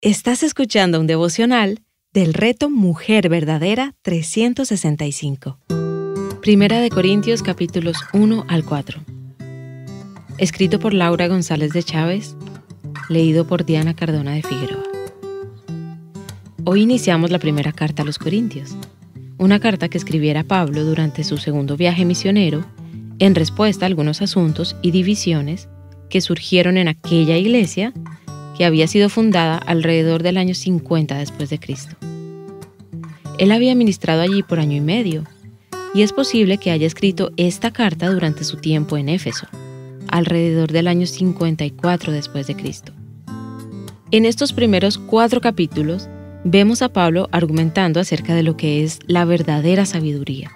Estás escuchando un devocional del Reto Mujer Verdadera 365. Primera de Corintios capítulos 1 al 4. Escrito por Laura González de Chávez, leído por Diana Cardona de Figueroa. Hoy iniciamos la primera carta a los Corintios, una carta que escribiera Pablo durante su segundo viaje misionero en respuesta a algunos asuntos y divisiones que surgieron en aquella iglesia que había sido fundada alrededor del año 50 después de Cristo. Él había ministrado allí por año y medio, y es posible que haya escrito esta carta durante su tiempo en Éfeso, alrededor del año 54 después de Cristo. En estos primeros 4 capítulos, vemos a Pablo argumentando acerca de lo que es la verdadera sabiduría.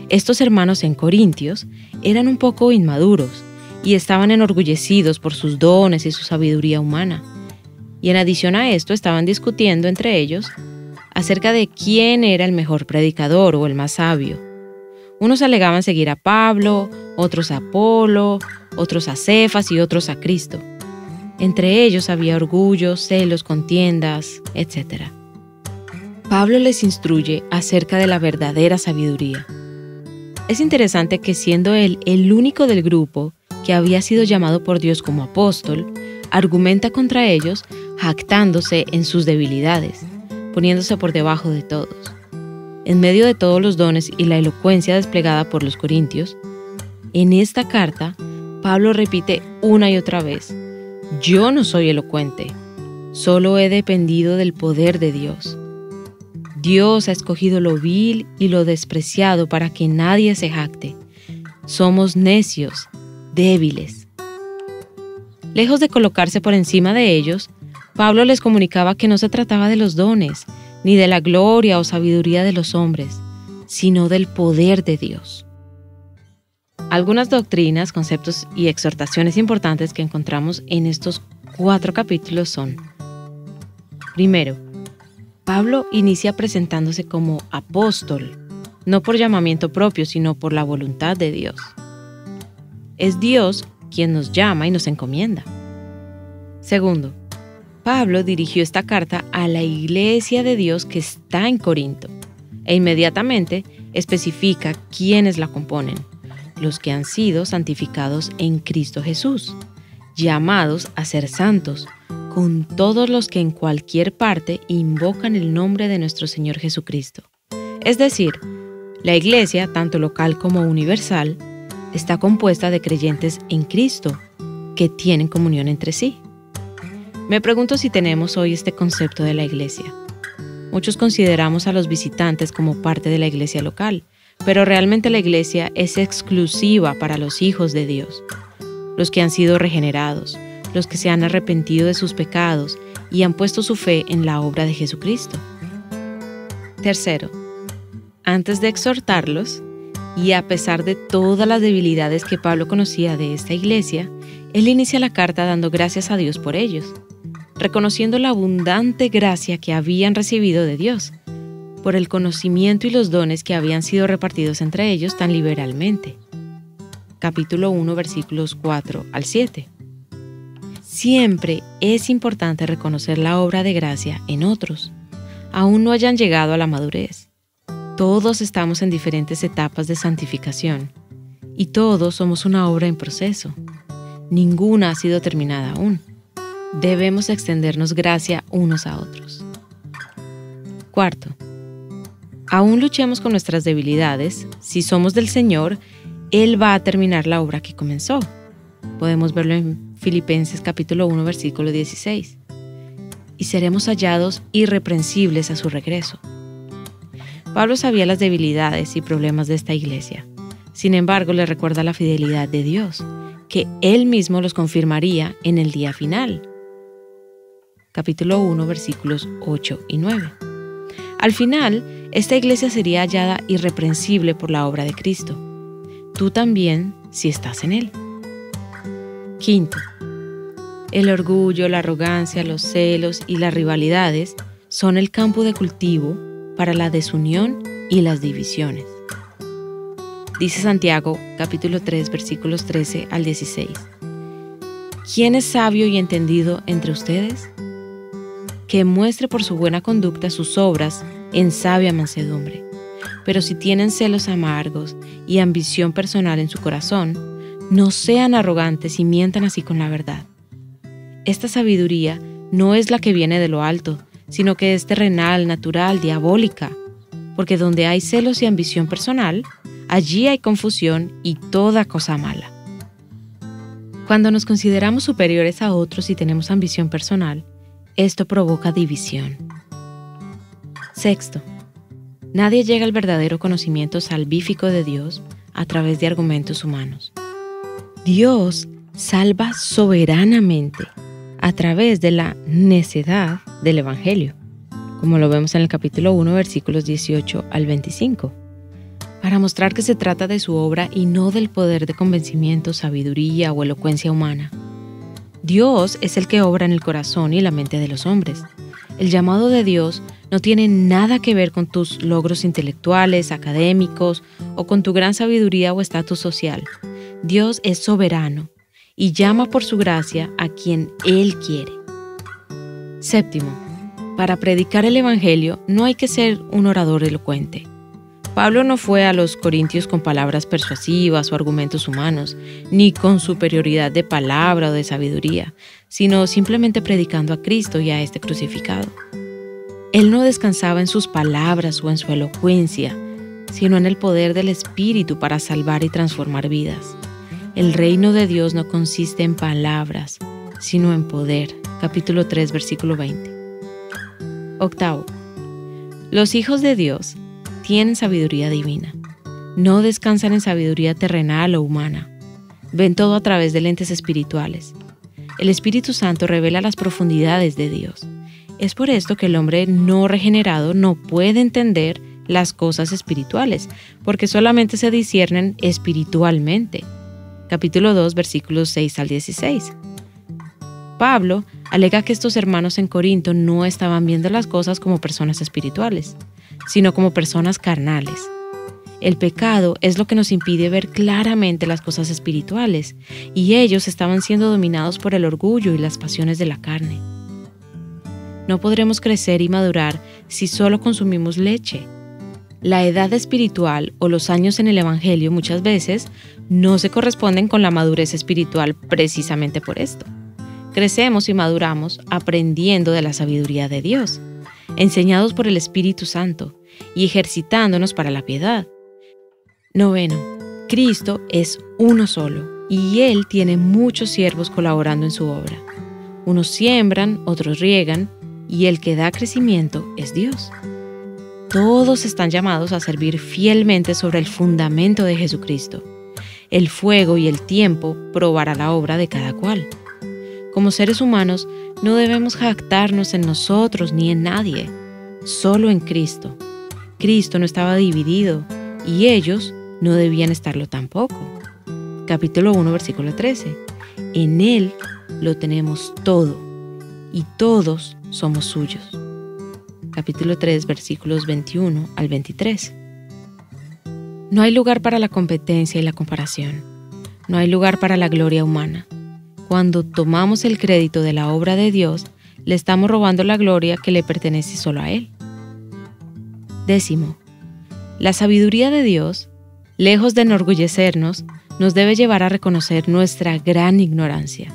Estos hermanos en Corintios eran un poco inmaduros y estaban enorgullecidos por sus dones y su sabiduría humana. Y en adición a esto estaban discutiendo entre ellos acerca de quién era el mejor predicador o el más sabio. Unos alegaban seguir a Pablo, otros a Apolo, otros a Cefas y otros a Cristo. Entre ellos había orgullo, celos, contiendas, etc. Pablo les instruye acerca de la verdadera sabiduría. Es interesante que siendo él el único del grupo que había sido llamado por Dios como apóstol, argumenta contra ellos jactándose en sus debilidades, poniéndose por debajo de todos. En medio de todos los dones y la elocuencia desplegada por los corintios, en esta carta, Pablo repite una y otra vez: yo no soy elocuente, solo he dependido del poder de Dios. Dios ha escogido lo vil y lo despreciado para que nadie se jacte. Somos necios, débiles. Lejos de colocarse por encima de ellos, Pablo les comunicaba que no se trataba de los dones, ni de la gloria o sabiduría de los hombres, sino del poder de Dios. Algunas doctrinas, conceptos y exhortaciones importantes que encontramos en estos 4 capítulos son: primero, Pablo inicia presentándose como apóstol, no por llamamiento propio, sino por la voluntad de Dios. Es Dios quien nos llama y nos encomienda. Segundo, Pablo dirigió esta carta a la iglesia de Dios que está en Corinto, e inmediatamente especifica quiénes la componen: los que han sido santificados en Cristo Jesús, llamados a ser santos, con todos los que en cualquier parte invocan el nombre de nuestro Señor Jesucristo. Es decir, la iglesia, tanto local como universal, está compuesta de creyentes en Cristo, que tienen comunión entre sí. Me pregunto si tenemos hoy este concepto de la iglesia. Muchos consideramos a los visitantes como parte de la iglesia local, pero realmente la iglesia es exclusiva para los hijos de Dios, los que han sido regenerados, los que se han arrepentido de sus pecados y han puesto su fe en la obra de Jesucristo. Tercero, antes de exhortarlos, y a pesar de todas las debilidades que Pablo conocía de esta iglesia, él inicia la carta dando gracias a Dios por ellos, reconociendo la abundante gracia que habían recibido de Dios, por el conocimiento y los dones que habían sido repartidos entre ellos tan liberalmente. Capítulo 1, versículos 4 al 7. Siempre es importante reconocer la obra de gracia en otros, aún no hayan llegado a la madurez. Todos estamos en diferentes etapas de santificación y todos somos una obra en proceso. Ninguna ha sido terminada aún. Debemos extendernos gracia unos a otros. Cuarto, aún luchemos con nuestras debilidades. Si somos del Señor, Él va a terminar la obra que comenzó. Podemos verlo en Filipenses capítulo 1, versículo 16. Y seremos hallados irreprensibles a su regreso. Pablo sabía las debilidades y problemas de esta iglesia. Sin embargo, le recuerda la fidelidad de Dios, que Él mismo los confirmaría en el día final. Capítulo 1, versículos 8 y 9. Al final, esta iglesia sería hallada irreprensible por la obra de Cristo. Tú también, si estás en Él. Quinto, el orgullo, la arrogancia, los celos y las rivalidades son el campo de cultivo para la desunión y las divisiones. Dice Santiago, capítulo 3, versículos 13 al 16. ¿Quién es sabio y entendido entre ustedes? que muestre por su buena conducta sus obras en sabia mansedumbre. Pero si tienen celos amargos y ambición personal en su corazón, no sean arrogantes y mientan así con la verdad. Esta sabiduría no es la que viene de lo alto, sino que es terrenal, natural, diabólica, porque donde hay celos y ambición personal, allí hay confusión y toda cosa mala. Cuando nos consideramos superiores a otros y tenemos ambición personal, esto provoca división. Sexto, nadie llega al verdadero conocimiento salvífico de Dios a través de argumentos humanos. Dios salva soberanamente a través de la necedad del Evangelio, como lo vemos en el capítulo 1, versículos 18 al 25, para mostrar que se trata de su obra y no del poder de convencimiento, sabiduría o elocuencia humana. Dios es el que obra en el corazón y la mente de los hombres. El llamado de Dios no tiene nada que ver con tus logros intelectuales, académicos o con tu gran sabiduría o estatus social. Dios es soberano y llama por su gracia a quien Él quiere. Séptimo, para predicar el Evangelio no hay que ser un orador elocuente. Pablo no fue a los corintios con palabras persuasivas o argumentos humanos, ni con superioridad de palabra o de sabiduría, sino simplemente predicando a Cristo y a este crucificado. Él no descansaba en sus palabras o en su elocuencia, sino en el poder del Espíritu para salvar y transformar vidas. El reino de Dios no consiste en palabras, sino en poder. Capítulo 3, versículo 20. Octavo, los hijos de Dios tienen sabiduría divina. No descansan en sabiduría terrenal o humana. Ven todo a través de lentes espirituales. El Espíritu Santo revela las profundidades de Dios. Es por esto que el hombre no regenerado no puede entender las cosas espirituales, porque solamente se disciernen espiritualmente. Capítulo 2, versículos 6 al 16. Pablo alega que estos hermanos en Corinto no estaban viendo las cosas como personas espirituales, sino como personas carnales. El pecado es lo que nos impide ver claramente las cosas espirituales, y ellos estaban siendo dominados por el orgullo y las pasiones de la carne. No podremos crecer y madurar si solo consumimos leche. La edad espiritual o los años en el Evangelio muchas veces no se corresponden con la madurez espiritual precisamente por esto. Crecemos y maduramos aprendiendo de la sabiduría de Dios, enseñados por el Espíritu Santo y ejercitándonos para la piedad. Noveno, Cristo es uno solo y Él tiene muchos siervos colaborando en su obra. Unos siembran, otros riegan y el que da crecimiento es Dios. Todos están llamados a servir fielmente sobre el fundamento de Jesucristo. El fuego y el tiempo probará la obra de cada cual. Como seres humanos, no debemos jactarnos en nosotros ni en nadie, solo en Cristo. Cristo no estaba dividido y ellos no debían estarlo tampoco. Capítulo 1, versículo 13. En Él lo tenemos todo y todos somos suyos. Capítulo 3, versículos 21 al 23. No hay lugar para la competencia y la comparación. No hay lugar para la gloria humana. Cuando tomamos el crédito de la obra de Dios, le estamos robando la gloria que le pertenece solo a Él. Décimo, la sabiduría de Dios, lejos de enorgullecernos, nos debe llevar a reconocer nuestra gran ignorancia.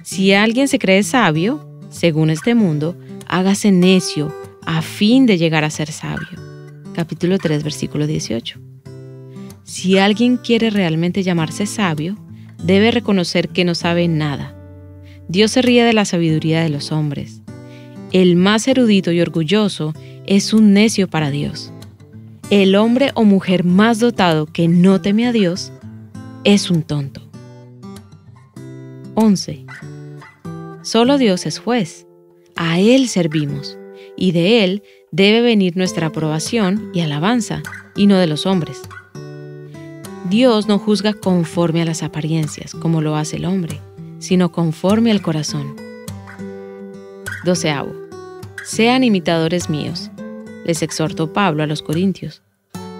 Si alguien se cree sabio, según este mundo, hágase necio a fin de llegar a ser sabio. Capítulo 3, versículo 18. Si alguien quiere realmente llamarse sabio, debe reconocer que no sabe nada. Dios se ríe de la sabiduría de los hombres. El más erudito y orgulloso es un necio para Dios. El hombre o mujer más dotado que no teme a Dios es un tonto. 11. Solo Dios es juez. A Él servimos, y de Él debe venir nuestra aprobación y alabanza, y no de los hombres. Dios no juzga conforme a las apariencias, como lo hace el hombre, sino conforme al corazón. 12. Sean imitadores míos, les exhortó Pablo a los corintios.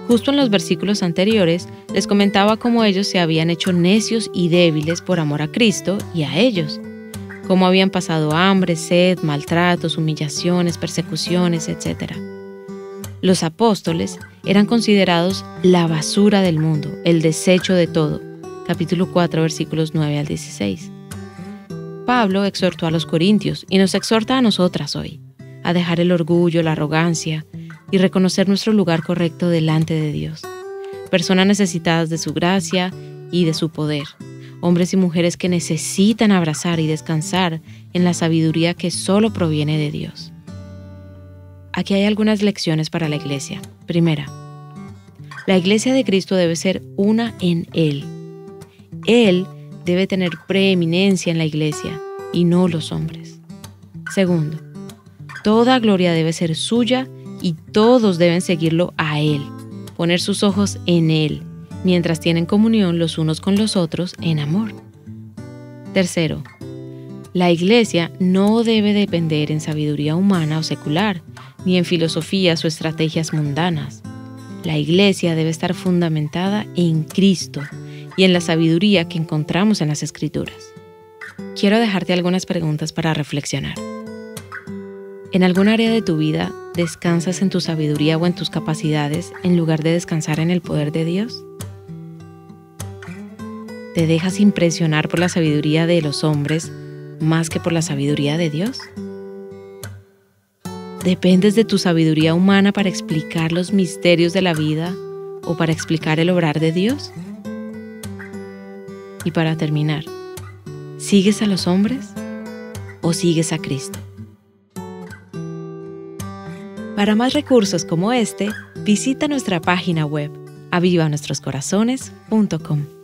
Justo en los versículos anteriores les comentaba cómo ellos se habían hecho necios y débiles por amor a Cristo y a ellos. cómo habían pasado hambre, sed, maltratos, humillaciones, persecuciones, etc. Los apóstoles eran considerados la basura del mundo, el desecho de todo. Capítulo 4, versículos 9 al 16. Pablo exhortó a los corintios y nos exhorta a nosotras hoy a dejar el orgullo, la arrogancia y reconocer nuestro lugar correcto delante de Dios. Personas necesitadas de su gracia y de su poder. Hombres y mujeres que necesitan abrazar y descansar en la sabiduría que solo proviene de Dios. Aquí hay algunas lecciones para la iglesia. Primera, la iglesia de Cristo debe ser una en Él. Él debe tener preeminencia en la iglesia y no los hombres. Segundo, toda gloria debe ser suya y todos deben seguirlo a Él, poner sus ojos en Él, mientras tienen comunión los unos con los otros en amor. Tercero, la iglesia no debe depender en sabiduría humana o secular, ni en filosofías o estrategias mundanas. La iglesia debe estar fundamentada en Cristo y en la sabiduría que encontramos en las Escrituras. Quiero dejarte algunas preguntas para reflexionar. ¿En algún área de tu vida descansas en tu sabiduría o en tus capacidades en lugar de descansar en el poder de Dios? ¿Te dejas impresionar por la sabiduría de los hombres más que por la sabiduría de Dios? ¿Dependes de tu sabiduría humana para explicar los misterios de la vida o para explicar el obrar de Dios? Y para terminar, ¿sigues a los hombres o sigues a Cristo? Para más recursos como este, visita nuestra página web avivanuestroscorazones.com.